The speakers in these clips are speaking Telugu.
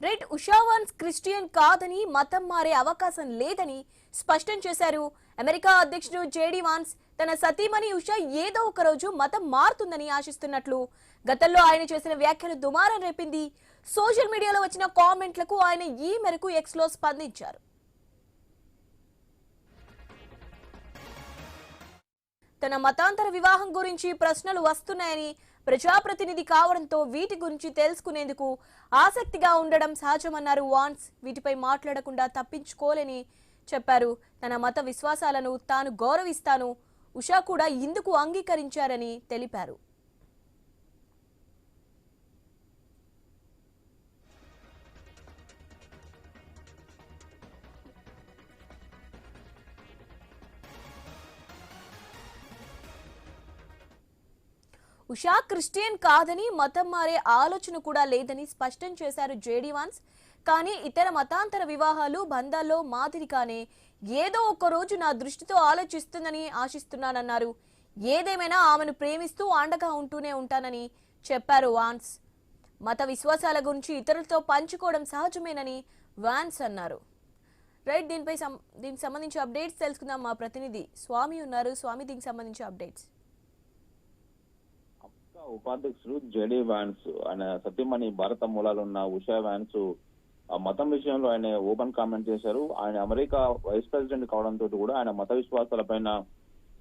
రైట్ ఉషా వాన్స్ క్రిస్టియన్ కాదని మతం మారే అవకాశం లేదని స్పష్టం చేశారు. అమెరికా అధ్యక్షుడు జేడీ వాన్స్ తన సతీమణి ఉషా ఏదో ఒక రోజు మతం మారుతుందని ఆశిస్తున్నట్లు గతంలో ఆయన చేసిన వ్యాఖ్యలు దుమారం రేపింది. సోషల్ మీడియాలో వచ్చిన కామెంట్లకు ఆయన ఈ మేరకు ఎక్స్ లో స్పందించారు. తన మతాంతర వివాహం గురించి ప్రశ్నలు వస్తున్నాయని, ప్రజాప్రతినిధి కావడంతో వీటి గురించి తెలుసుకునేందుకు ఆసక్తిగా ఉండడం సహజమన్నారు వాన్స్. వీటిపై మాట్లాడకుండా తప్పించుకోలేని చెప్పారు. తన మత విశ్వాసాలను తాను గౌరవిస్తాను, ఉషా కూడా ఇందుకు అంగీకరించారని తెలిపారు. ఉషా క్రిస్టియన్ కాదని మతం మారే ఆలోచన కూడా లేదని స్పష్టం చేశారు జేడీ వాన్స్. కానీ ఇతర మతాంతర వివాహాలు బంధాల్లో మాదిరిగానే ఏదో ఒక రోజు నా దృష్టితో ఆలోచిస్తుందని ఆశిస్తున్నానన్నారు. ఏదేమైనా ఆమెను ప్రేమిస్తూ అండగా ఉంటూనే ఉంటానని చెప్పారు వాన్స్. మత విశ్వాసాల గురించి ఇతరులతో పంచుకోవడం సహజమేనని వాన్స్ అన్నారు. రైట్, దీనికి సంబంధించి అప్డేట్స్ తెలుసుకుందాం. మా ప్రతినిధి స్వామి ఉన్నారు. స్వామి, దీనికి సంబంధించి అప్డేట్స్. ఉపాధ్యక్షుడు జేడీ వాన్స్ ఆయన సతీమణి భారత మూలాలున్న ఉషా వాన్స్ మతం విషయంలో ఆయన ఓపెన్ కామెంట్ చేశారు. ఆయన అమెరికా వైస్ ప్రెసిడెంట్ కావడంతో కూడా ఆయన మత విశ్వాసాలపైన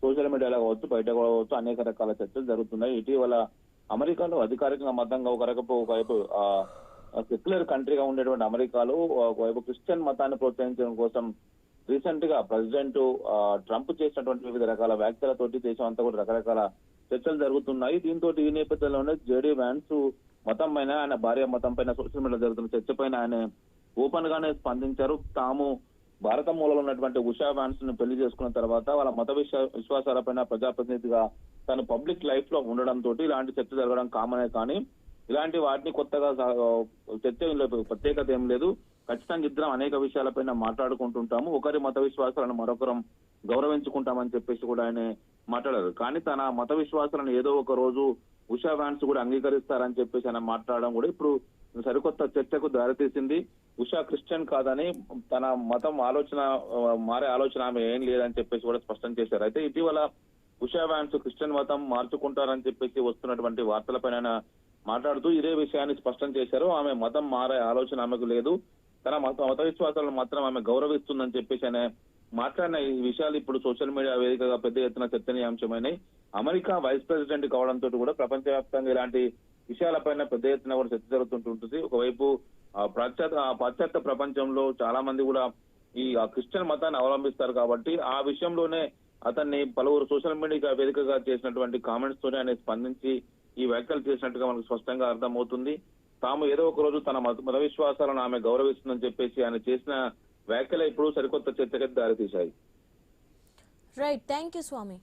సోషల్ మీడియాలో కావచ్చు, బయట కావచ్చు అనేక రకాల చర్చలు జరుగుతున్నాయి. ఇటీవల అమెరికాలో అధికారికంగా మతంగా ఒకవైపు సెక్యులర్ కంట్రీగా ఉండేటువంటి అమెరికాలో ఒకవైపు క్రిస్టియన్ మతాన్ని ప్రోత్సహించడం కోసం రీసెంట్ గా ప్రెసిడెంట్ ట్రంప్ చేసినటువంటి వివిధ రకాల వ్యాఖ్యలతోటి దేశం అంతా కూడా రకరకాల చర్చలు జరుగుతున్నాయి. దీంతో ఈ నేపథ్యంలోనే జేడీ వాన్స్ మతం పైన, ఆయన భార్య మతం పైన సోషల్ మీడియాలో జరుగుతున్న చర్చ పైన ఆయన ఓపెన్ గానే స్పందించారు. తాము భారత మూలలో ఉన్నటువంటి ఉషా వాన్స్ ను పెళ్లి చేసుకున్న తర్వాత వాళ్ళ మత విశ్వాసాలపైన ప్రజాప్రతినిధిగా తను పబ్లిక్ లైఫ్ లో ఉండడంతో ఇలాంటి చర్చ జరగడం కామనే, కానీ ఇలాంటి వాటిని కొత్తగా చర్చ ప్రత్యేకత ఏం లేదు. ఖచ్చితంగా ఇద్దరం అనేక విషయాలపైన మాట్లాడుకుంటుంటాము, ఒకరి మత విశ్వాసాలను మరొకరం గౌరవించుకుంటామని చెప్పేసి కూడా ఆయన మాట్లాడారు. కానీ తన మత విశ్వాసాలను ఏదో ఒక రోజు ఉషా వాన్స్ కూడా అంగీకరిస్తారని చెప్పేసి ఆయన మాట్లాడడం కూడా ఇప్పుడు సరికొత్త చర్చకు దారితీసింది. ఉషా క్రిస్టియన్ కాదని, తన మతం మారే ఆలోచన ఆమె ఏం లేదని చెప్పేసి కూడా స్పష్టం చేశారు. అయితే ఇటీవల ఉషా వాన్స్ క్రిస్టియన్ మతం మార్చుకుంటారని చెప్పేసి వస్తున్నటువంటి వార్తలపైన మాట్లాడుతూ ఇదే విషయాన్ని స్పష్టం చేశారు. ఆమె మతం మారే ఆలోచన ఆమెకు లేదు, తన మత విశ్వాసాలను మాత్రం ఆమె గౌరవిస్తుందని చెప్పేసి ఆయన మాట్లాడిన ఈ విషయాలు ఇప్పుడు సోషల్ మీడియా వేదికగా పెద్ద ఎత్తున చర్చనీయాంశమైనాయి. అమెరికా వైస్ ప్రెసిడెంట్ కావడంతో కూడా ప్రపంచవ్యాప్తంగా ఇలాంటి విషయాలపైన పెద్ద ఎత్తున కూడా చర్చ జరుగుతుంటుంది. ఒకవైపు పాశ్చాత్య ప్రపంచంలో చాలా మంది కూడా ఈ క్రిస్టియన్ మతాన్ని అవలంబిస్తారు కాబట్టి ఆ విషయంలోనే అతన్ని పలువురు సోషల్ మీడియా వేదికగా చేసినటువంటి కామెంట్స్ తోనే ఆయన స్పందించి ఈ వ్యాఖ్యలు చేసినట్టుగా మనకు స్పష్టంగా అర్థమవుతుంది. తాము ఏదో ఒక రోజు తన మత విశ్వాసాలను ఆమె గౌరవిస్తుందని చెప్పేసి ఆయన చేసిన వ్యాఖ్యలు ఇప్పుడు సరికొత్త చర్చకి దారితీశాయి. Right, thank you Swamy.